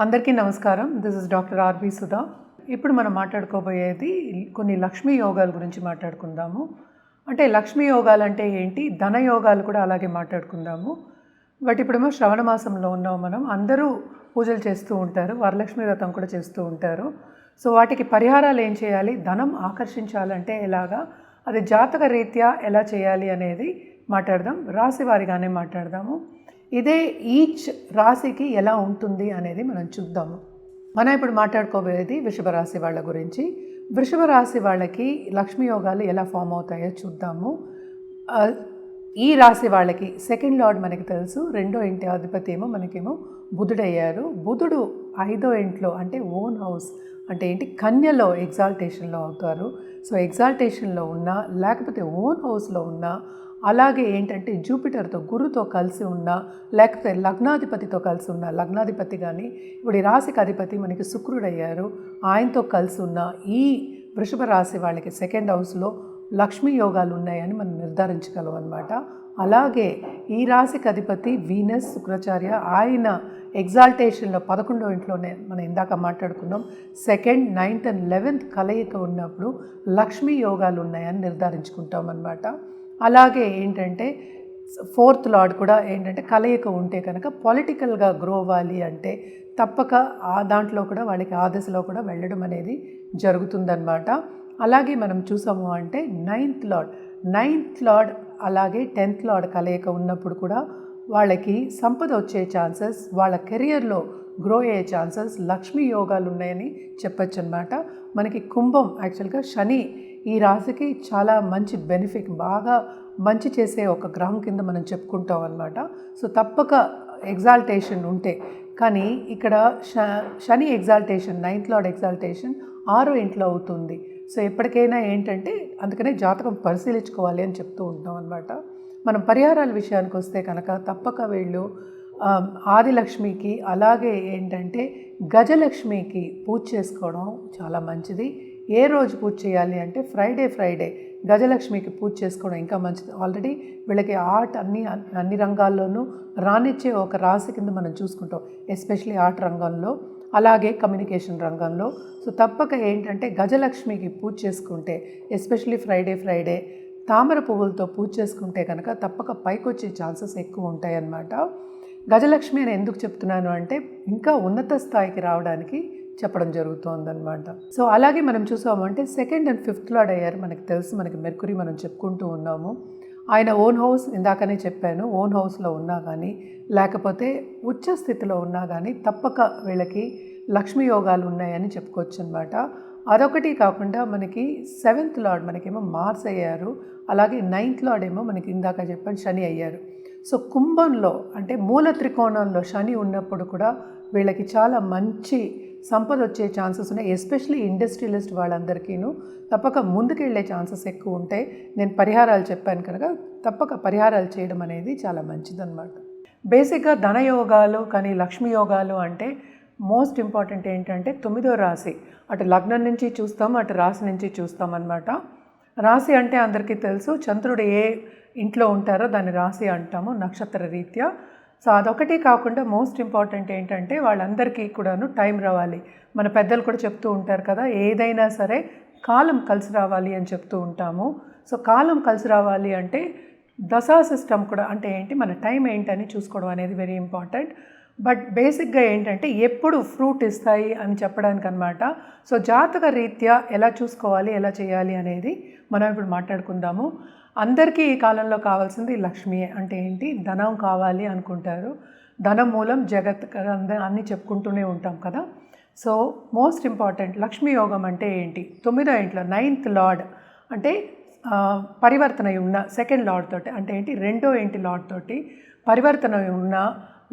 అందరికీ నమస్కారం. This is doctor R B Sudha. ఇప్పుడు మనం మాట్లాడుకోబోయేది కొన్ని లక్ష్మీ యోగాల గురించి మాట్లాడుకుందాము. అంటే లక్ష్మీ యోగాలు అంటే ఏంటి, ధన యోగాలు కూడా అలాగే మాట్లాడుకుందాము. బట్ ఇప్పుడేమో శ్రవణ మాసంలో ఉన్నాం మనం. అందరూ పూజలు చేస్తూ ఉంటారు, వరలక్ష్మి వ్రతం కూడా చేస్తూ ఉంటారు. సో వాటికి పరిహారాలు ఏం చేయాలి, ధనం ఆకర్షించాలంటే ఎలాగా, అది జాతక రీత్యా ఎలా చేయాలి అనేది మాట్లాడదాం. రాశి వారిగానే మాట్లాడదాము. ఇదే ఈచ్ రాశికి ఎలా ఉంటుంది అనేది మనం చూద్దాము. మనం ఇప్పుడు మాట్లాడుకోబోయేది వృషభ రాశి వాళ్ళ గురించి. వృషభ రాశి వాళ్ళకి లక్ష్మీ యోగాలు ఎలా ఫామ్ అవుతాయో చూద్దాము. ఈ రాశి వాళ్ళకి సెకండ్ లార్డ్ మనకి తెలుసు, రెండో ఇంటి అధిపతి ఏమో మనకేమో బుధుడయ్యారు. బుధుడు 5వ ఇంట్లో అంటే ఓన్ హౌస్ అంటే ఏంటి, కన్యలో ఎగ్జాల్టేషన్లో అవుతారు. సో ఎగ్జాల్టేషన్లో ఉన్నా లేకపోతే ఓన్ హౌస్లో ఉన్నా, అలాగే ఏంటంటే జూపిటర్తో గురుతో కలిసి ఉన్నా లేకపోతే లగ్నాధిపతితో కలిసి ఉన్నా, లగ్నాధిపతి కానీ ఇప్పుడు ఈ రాశికి అధిపతి మనకి శుక్రుడయ్యారు, ఆయనతో కలిసి ఉన్న ఈ వృషభ రాశి వాళ్ళకి సెకండ్ హౌస్లో లక్ష్మీ యోగాలు ఉన్నాయని మనం నిర్ధారించగలం అన్నమాట. అలాగే ఈ రాశికి అధిపతి వీనస్ శుక్రాచార్య, ఆయన ఎగ్జాల్టేషన్లో 11వ ఇంట్లోనే మనం ఇందాక మాట్లాడుకున్నాం. 2nd, 9th and 11th కలయిక ఉన్నప్పుడు లక్ష్మీ యోగాలు ఉన్నాయని నిర్ధారించుకుంటాం అన్నమాట. అలాగే ఏంటంటే 4th లార్డ్ కూడా ఏంటంటే కలయిక ఉంటే కనుక పొలిటికల్గా గ్రో అవ్వాలి అంటే తప్పక ఆ దాంట్లో కూడా వాళ్ళకి ఆ దశలో కూడా వెళ్ళడం అనేది జరుగుతుందన్నమాట. అలాగే మనం చూసాము అంటే 9th లార్డ్ అలాగే 10th లార్డ్ కలయిక ఉన్నప్పుడు కూడా వాళ్ళకి సంపద వచ్చే ఛాన్సెస్, వాళ్ళ కెరియర్లో గ్రో అయ్యే ఛాన్సెస్, లక్ష్మీ యోగాలు ఉన్నాయని చెప్పచ్చు అన్నమాట. మనకి కుంభం యాక్చువల్గా శని ఈ రాశికి చాలా మంచి బెనిఫిట్, బాగా మంచి చేసే ఒక గ్రహం కింద మనం చెప్పుకుంటాం అన్నమాట. సో తప్పక ఎగ్జాల్టేషన్ ఉంటే, కానీ ఇక్కడ శని ఎగ్జాల్టేషన్ 9th లార్డ్ ఎగ్జాల్టేషన్ 6వ ఇంట్లో అవుతుంది. సో ఎప్పటికైనా ఏంటంటే అందుకనే జాతకం పరిశీలించుకోవాలి అని చెప్తూ ఉంటాం అన్నమాట. మనం పరిహారాల విషయానికి వస్తే కనుక తప్పక వీళ్ళు ఆదిలక్ష్మికి అలాగే ఏంటంటే గజలక్ష్మికి పూజ చేసుకోవడం చాలా మంచిది. ఏ రోజు పూజ చేయాలి అంటే ఫ్రైడే గజలక్ష్మికి పూజ చేసుకోవడం ఇంకా మంచిది. ఆల్రెడీ వీళ్ళకి ఆర్ట్ అన్ని రంగాల్లోనూ రానిచ్చే ఒక రాశి కింద మనం చూసుకుంటాం, ఎస్పెషలీ ఆర్ట్ రంగంలో అలాగే కమ్యూనికేషన్ రంగంలో. సో తప్పక ఏంటంటే గజలక్ష్మికి పూజ చేసుకుంటే, ఎస్పెషలీ ఫ్రైడే తామర పువ్వులతో పూజ చేసుకుంటే కనుక తప్పక పైకి వచ్చే ఛాన్సెస్ ఎక్కువ ఉంటాయి అన్నమాట. గజలక్ష్మి అని ఎందుకు చెప్తున్నాను అంటే ఇంకా ఉన్నత స్థాయికి రావడానికి చెప్పడం జరుగుతుందన్నమాట. సో అలాగే మనం చూసామంటే 2nd and 5th లార్డ్ అయ్యారు, మనకి తెలుసు, మనకి మెర్కురీ మనం చెప్పుకుంటూ ఉన్నాము. ఆయన ఓన్ హౌస్ ఇందాకనే చెప్పాను, ఓన్ హౌస్లో ఉన్నా కానీ లేకపోతే ఉచ్చ స్థితిలో ఉన్నా కానీ తప్పక వీళ్ళకి లక్ష్మీ యోగాలు ఉన్నాయని చెప్పుకోవచ్చు అన్నమాట. అదొకటి కాకుండా మనకి 7th లార్డ్ మనకేమో మార్స్ అయ్యారు, అలాగే 9th లార్డ్ ఏమో మనకి ఇందాక చెప్పాను శని అయ్యారు. సో కుంభంలో అంటే మూల త్రికోణంలో శని ఉన్నప్పుడు కూడా వీళ్ళకి చాలా మంచి సంపద వచ్చే ఛాన్సెస్ ఉన్నాయి. ఎస్పెషలీ ఇండస్ట్రియలిస్ట్ వాళ్ళందరికీను తప్పక ముందుకెళ్ళే ఛాన్సెస్ ఎక్కువ ఉంటాయి. నేను పరిహారాలు చెప్పాను కనుక తప్పక పరిహారాలు చేయడం అనేది చాలా మంచిదన్నమాట. బేసిక్గా ధనయోగాలు కానీ లక్ష్మీ యోగాలు అంటే మోస్ట్ ఇంపార్టెంట్ ఏంటంటే 9వ రాశి, అటు లగ్నం నుంచి చూస్తాం, అటు రాశి నుంచి చూస్తాం అన్నమాట. రాశి అంటే అందరికీ తెలుసు, చంద్రుడు ఏ ఇంట్లో ఉంటారో దాన్ని రాశి అంటాము నక్షత్ర రీత్యా. సో అదొకటి కాకుండా మోస్ట్ ఇంపార్టెంట్ ఏంటంటే వాళ్ళందరికీ కూడాను టైం రావాలి. మన పెద్దలు కూడా చెప్తూ ఉంటారు కదా, ఏదైనా సరే కాలం కలిసి రావాలి అని చెప్తూ ఉంటాము. సో కాలం కలిసి రావాలి అంటే దశా సిస్టమ్ కూడా అంటే ఏంటి, మన టైం ఏంటని చూసుకోవడం అనేది వెరీ ఇంపార్టెంట్. బట్ బేసిక్గా ఏంటంటే ఎప్పుడు ఫ్రూట్ ఇస్తాయి అని చెప్పడానికి అనమాట. సో జాతక రీత్యా ఎలా చూసుకోవాలి, ఎలా చేయాలి అనేది మనం ఇప్పుడు మాట్లాడుకుందాము. అందరికీ ఈ కాలంలో కావాల్సింది లక్ష్మి అంటే ఏంటి, ధనం కావాలి అనుకుంటారు. ధనం మూలం జగత్ అన్నీ చెప్పుకుంటూనే ఉంటాం కదా. సో మోస్ట్ ఇంపార్టెంట్ లక్ష్మీ యోగం అంటే ఏంటి, 9వ ఇంట్లో 9th లార్డ్ అంటే పరివర్తన ఉన్న 2nd లార్డ్ తోటి అంటే ఏంటి, 2వ ఇంటి లార్డ్ తోటి పరివర్తన ఉన్న,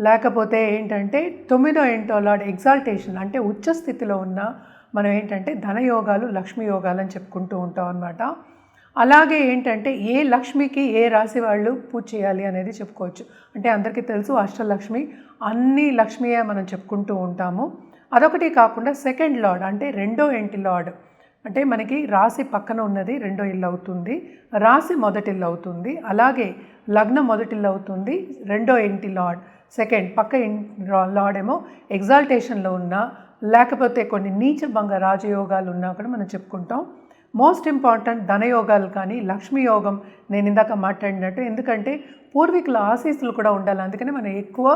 లేకపోతే ఏంటంటే 9వ ఇంట్లో లార్డ్ ఎగ్జాల్టేషన్ అంటే ఉచ్చ స్థితిలో ఉన్న మనం ఏంటంటే ధనయోగాలు లక్ష్మీ యోగాలు అని చెప్పుకుంటూ ఉంటాం అన్నమాట. అలాగే ఏంటంటే ఏ లక్ష్మికి ఏ రాశి వాళ్ళు పూజ చేయాలి అనేది చెప్పుకోవచ్చు. అంటే అందరికీ తెలుసు అష్టలక్ష్మి, అన్ని లక్ష్మియే మనం చెప్పుకుంటూ ఉంటాము. అదొకటి కాకుండా 2nd లార్డ్ అంటే 2వ ఇంటి లార్డ్ అంటే మనకి రాశి పక్కన ఉన్నది 2వ ఇల్లు అవుతుంది, రాశి మొదటి ఇల్లు అవుతుంది, అలాగే లగ్నం మొదటి ఇల్లు అవుతుంది, 2వ ఇంటి లార్డ్ సెకండ్ పక్క లార్డ్ ఏమో ఎగ్జాల్టేషన్లో ఉన్నా, లేకపోతే కొన్ని నీచభంగ రాజయోగాలు ఉన్నా కూడా మనం చెప్పుకుంటాం. మోస్ట్ ఇంపార్టెంట్ ధనయోగాలు కానీ లక్ష్మీ యోగం నేను ఇందాక మాట్లాడినట్టు, ఎందుకంటే పూర్వీకుల ఆశీస్సులు కూడా ఉండాలి. అందుకని మనం ఎక్కువ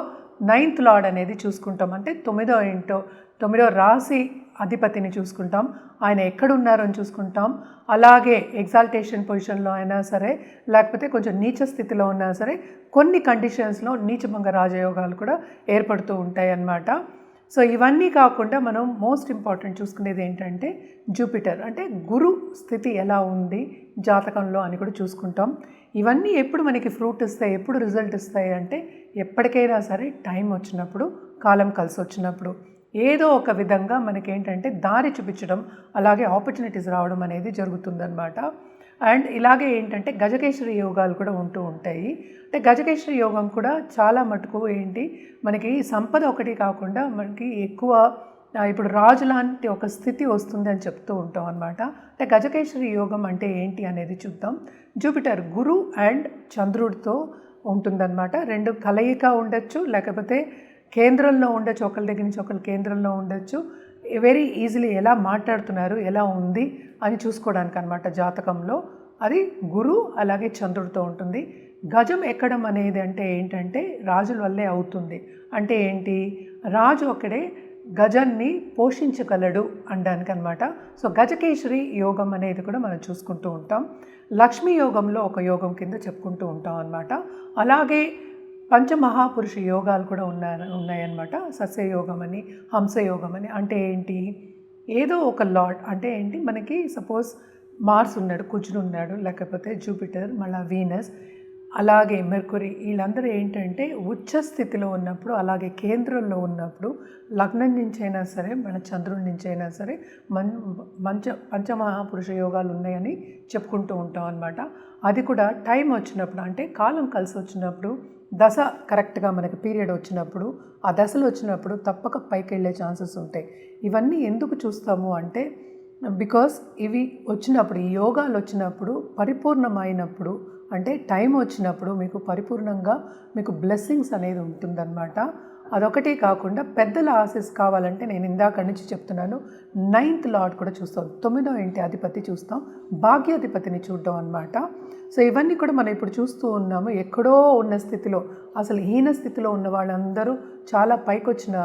9th లార్డ్ అనేది చూసుకుంటాం. అంటే 9వ రాశి అధిపతిని చూసుకుంటాం, ఆయన ఎక్కడున్నారో అని చూసుకుంటాం. అలాగే ఎగ్జాల్టేషన్ పొజిషన్లో అయినా సరే, లేకపోతే కొంచెం నీచ స్థితిలో ఉన్నా సరే, కొన్ని కండిషన్స్లో నీచభంగ రాజయోగాలు కూడా ఏర్పడుతూ ఉంటాయి అన్నమాట. సో ఇవన్నీ కాకుండా మనం మోస్ట్ ఇంపార్టెంట్ చూసుకునేది ఏంటంటే జూపిటర్, అంటే గురు స్థితి ఎలా ఉంది జాతకంలో అని కూడా చూసుకుంటాం. ఇవన్నీ ఎప్పుడు మనకి ఫ్రూట్ ఇస్తాయి, ఎప్పుడు రిజల్ట్ ఇస్తాయి అంటే ఎప్పటికైనా సరే టైం వచ్చినప్పుడు, కాలం కలిసి వచ్చినప్పుడు ఏదో ఒక విధంగా మనకేంటంటే దారి చూపించడం, అలాగే ఆపర్చునిటీస్ రావడం అనేది జరుగుతుందన్నమాట. అండ్ ఇలాగే ఏంటంటే గజకేశ్వరి యోగాలు కూడా ఉంటూ ఉంటాయి. అంటే గజకేశ్వరి యోగం కూడా చాలా మటుకు ఏంటి మనకి సంపద ఒకటి కాకుండా మనకి ఎక్కువ ఇప్పుడు రాజు లాంటి ఒక స్థితి వస్తుంది అని చెప్తూ ఉంటాం అన్నమాట. అంటే గజకేశ్వరి యోగం అంటే ఏంటి అనేది చూద్దాం. జూపిటర్ గురు అండ్ చంద్రుడితో ఉంటుందన్నమాట. రెండు కలయిక ఉండొచ్చు, లేకపోతే కేంద్రంలో ఉండొచ్చు, ఒకరి దగ్గర నుంచి ఒకరి కేంద్రంలో ఉండొచ్చు. వెరీ ఈజీలీ ఎలా మాట్లాడుతున్నారు, ఎలా ఉంది అని చూసుకోవడానికి అనమాట జాతకంలో. అది గురు అలాగే చంద్రుడితో ఉంటుంది. గజం ఎక్కడం అనేది అంటే ఏంటంటే రాజుల వల్లే అవుతుంది. అంటే ఏంటి, రాజు ఒక్కడే గజాన్ని పోషించగలడు అనడానికి అనమాట. సో గజకేశ్వరి యోగం అనేది కూడా మనం చూసుకుంటూ ఉంటాం. లక్ష్మీ యోగంలో ఒక యోగం కింద చెప్పుకుంటూ ఉంటాం అన్నమాట. అలాగే పంచమహాపురుష యోగాలు కూడా ఉన్నాయన్నమాట. సస్యయోగం అని, హంసయోగం అని. అంటే ఏంటి, ఏదో ఒక లార్డ్, అంటే ఏంటి మనకి సపోజ్ మార్స్ ఉన్నాడు, కుజుడు ఉన్నాడు, లేకపోతే జూపిటర్, మళ్ళీ వీనస్, అలాగే మెర్కురీ, వీళ్ళందరూ ఏంటంటే ఉచ్చ స్థితిలో ఉన్నప్పుడు, అలాగే కేంద్రంలో ఉన్నప్పుడు, లగ్నం నుంచి అయినా సరే మన చంద్రుడి నుంచి అయినా సరే పంచమహాపురుష యోగాలు ఉన్నాయని చెప్పుకుంటూ ఉంటాం అన్నమాట. అది కూడా టైం వచ్చినప్పుడు, అంటే కాలం కలిసి వచ్చినప్పుడు, దశ కరెక్ట్గా మనకి పీరియడ్ వచ్చినప్పుడు, ఆ దశలు వచ్చినప్పుడు తప్పక పైకి వెళ్ళే ఛాన్సెస్ ఉంటాయి. ఇవన్నీ ఎందుకు చూస్తాము అంటే బికాస్ ఇవి వచ్చినప్పుడు, ఈ యోగాలు వచ్చినప్పుడు, పరిపూర్ణమైనప్పుడు, అంటే టైం వచ్చినప్పుడు మీకు పరిపూర్ణంగా మీకు బ్లెస్సింగ్స్ అనేది ఉంటుందన్నమాట. అదొకటి కాకుండా పెద్దల ఆశీస్ కావాలంటే నేను ఇందాక నుంచి చెప్తున్నాను, 9th లార్డ్ కూడా చూస్తాం, 9వ ఇంటి అధిపతి చూస్తాం, భాగ్యాధిపతిని చూడడం అన్నమాట. సో ఇవన్నీ కూడా మనం ఇప్పుడు చూస్తూ ఉన్నాము. ఎక్కడో ఉన్న స్థితిలో, అసలు హీన స్థితిలో ఉన్న వాళ్ళందరూ చాలా పైకొచ్చిన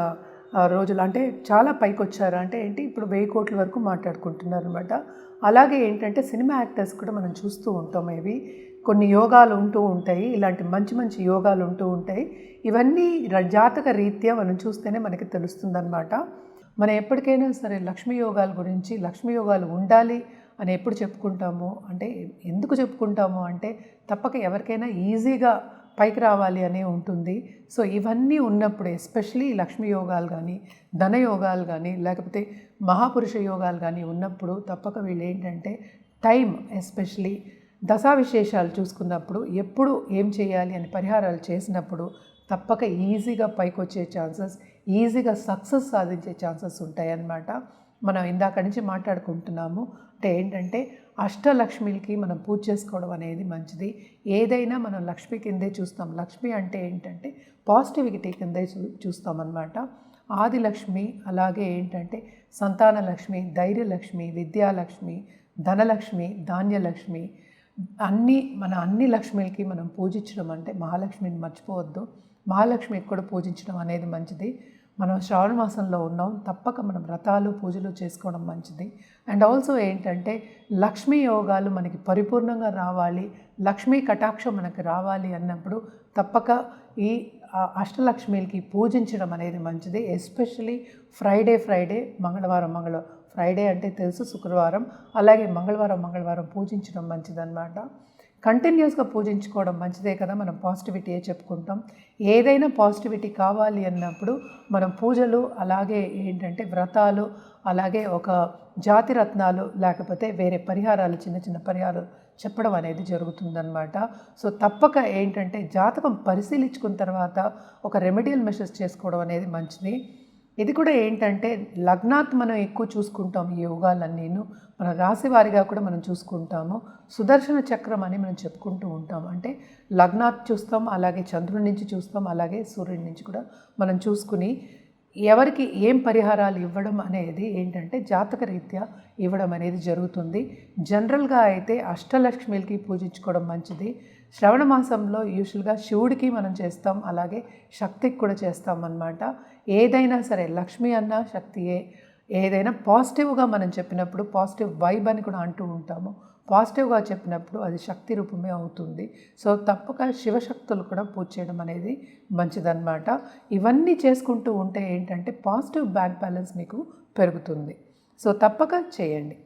రోజులు, అంటే చాలా పైకి వచ్చారు. అంటే ఏంటి, ఇప్పుడు 1000 కోట్ల వరకు మాట్లాడుకుంటున్నారు అనమాట. అలాగే ఏంటంటే సినిమా యాక్టర్స్ కూడా మనం చూస్తూ ఉంటాం. ఇవి కొన్ని యోగాలు ఉంటూ ఉంటాయి, ఇలాంటి మంచి మంచి యోగాలు ఉంటూ ఉంటాయి. ఇవన్నీ జాతక రీత్యా మనం చూస్తేనే మనకి తెలుస్తుందన్నమాట. మనం ఎప్పటికైనా సరే లక్ష్మీ యోగాల గురించి, లక్ష్మీ యోగాలు ఉండాలి అని ఎప్పుడు చెప్పుకుంటాము అంటే, ఎందుకు చెప్పుకుంటాము అంటే తప్పక ఎవరికైనా ఈజీగా పైకి రావాలి అనే ఉంటుంది. సో ఇవన్నీ ఉన్నప్పుడు, ఎస్పెషలీ లక్ష్మీ యోగాలు కానీ, ధన యోగాలు కానీ, లేకపోతే మహాపురుష యోగాలు కానీ ఉన్నప్పుడు తప్పక వీళ్ళు ఏంటంటే టైం, ఎస్పెషలీ దశా విశేషాలు చూసుకున్నప్పుడు, ఎప్పుడు ఏం చేయాలి అని పరిహారాలు చేసినప్పుడు తప్పక ఈజీగా పైకి వచ్చే ఛాన్సెస్, ఈజీగా సక్సెస్ సాధించే ఛాన్సెస్ ఉంటాయన్నమాట. మనం ఇందాక నుంచి మాట్లాడుకుంటున్నాము. అంటే ఏంటంటే అష్టలక్ష్మికి మనం పూజ చేసుకోవడం అనేది మంచిది. ఏదైనా మనం లక్ష్మి కిందే చూస్తాం. లక్ష్మి అంటే ఏంటంటే పాజిటివిటీ కిందే చూస్తామన్నమాట. ఆదిలక్ష్మి, అలాగే ఏంటంటే సంతానలక్ష్మి, ధైర్యలక్ష్మి, విద్యాలక్ష్మి, ధనలక్ష్మి, ధాన్యలక్ష్మి, అన్ని లక్ష్మికి మనం పూజించడం అంటే మహాలక్ష్మిని మర్చిపోవద్దు. మహాలక్ష్మికి కూడా పూజించడం అనేది మంచిది. మనం శ్రావణ మాసంలో ఉన్నాం, తప్పక మనం వ్రతాలు పూజలు చేసుకోవడం మంచిది. అండ్ ఆల్సో ఏంటంటే లక్ష్మీ యోగాలు మనకి పరిపూర్ణంగా రావాలి, లక్ష్మీ కటాక్షం మనకి రావాలి అన్నప్పుడు తప్పక ఈ అష్టలక్ష్మికి పూజించడం అనేది మంచిది. ఎస్పెషలీ ఫ్రైడే, మంగళవారం ఫ్రైడే అంటే తెలుసు, శుక్రవారం, అలాగే మంగళవారం పూజించడం మంచిదన్నమాట. కంటిన్యూస్గా పూజించుకోవడం మంచిదే కదా, మనం పాజిటివిటీయే చెప్పుకుంటాం. ఏదైనా పాజిటివిటీ కావాలి అన్నప్పుడు మనం పూజలు, అలాగే ఏంటంటే వ్రతాలు, అలాగే ఒక జాతి రత్నాలు, లేకపోతే వేరే పరిహారాలు, చిన్న చిన్న పరిహారాలు చెప్పడం అనేది జరుగుతుందన్నమాట. సో తప్పక ఏంటంటే జాతకం పరిశీలించుకున్న తర్వాత ఒక రెమెడియల్ మెషర్స్ చేసుకోవడం అనేది మంచిది. ఇది కూడా ఏంటంటే లగ్నాత్ మనం ఎక్కువ చూసుకుంటాం ఈ యోగాలన్నీను. మన రాశి వారిగా కూడా మనం చూసుకుంటాము. సుదర్శన చక్రం అని మనం చెప్పుకుంటూ ఉంటాం. అంటే లగ్నాత్ చూస్తాం, అలాగే చంద్రుడి నుంచి చూస్తాం, అలాగే సూర్యుడి నుంచి కూడా మనం చూసుకుని ఎవరికి ఏం పరిహారాలు ఇవ్వడం అనేది ఏంటంటే జాతక రీత్యా ఇవ్వడం అనేది జరుగుతుంది. జనరల్గా అయితే అష్టలక్ష్మిలకి పూజించుకోవడం మంచిది. శ్రవణ మాసంలో యూజువల్గా శివుడికి మనం చేస్తాం, అలాగే శక్తికి కూడా చేస్తాం అన్నమాట. ఏదైనా సరే లక్ష్మి అన్న శక్తియే. ఏదైనా పాజిటివ్గా మనం చెప్పినప్పుడు పాజిటివ్ వైబ్ అని కూడా అంటూ ఉంటాము. పాజిటివ్గా చెప్పినప్పుడు అది శక్తి రూపమే అవుతుంది. సో తప్పక శివశక్తులు కూడా పూజ చేయడం అనేది మంచిదన్నమాట. ఇవన్నీ చేసుకుంటూ ఉంటే ఏంటంటే పాజిటివ్ బ్యాంక్ బ్యాలెన్స్ మీకు పెరుగుతుంది. సో తప్పక చేయండి.